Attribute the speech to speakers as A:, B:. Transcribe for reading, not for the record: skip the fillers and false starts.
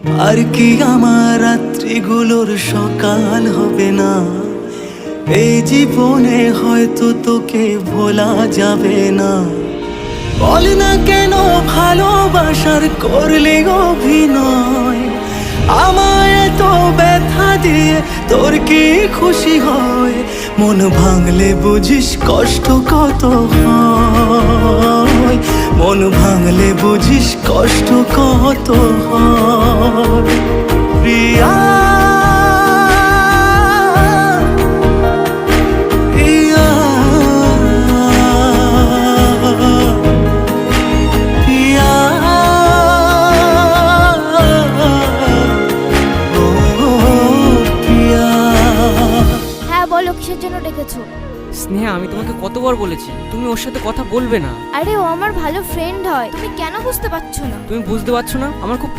A: আর কি আমার রাত্রিগুলোর সকাল হবে না? এই জীবনে হয়তো তোকে ভোলা যাবে না। বল না কেন ভালোবাসার করলে অভিনয়, আমায় তো ব্যথা দিয়ে তোর কি খুশি হয়? মন ভাঙলে বুঝিস কষ্ট কত হয়, মন ভাঙলে বুঝিস কষ্ট কত হয়। প্রিয়া প্রিয়া প্রিয়া, ও প্রিয়া।
B: হ্যাঁ বলো, কিসের জন্য ডেকেছো?
C: স্নেহা, আমি তোমাকে কতবার বলেছি তুমি ওর সাথে কথা বলবে না।
B: আরে ও আমার ভালো ফ্রেন্ড হয়, তুমি কেন বুঝতে পারছো না?
C: তুমি বুঝতে পারছো না? আমার খুব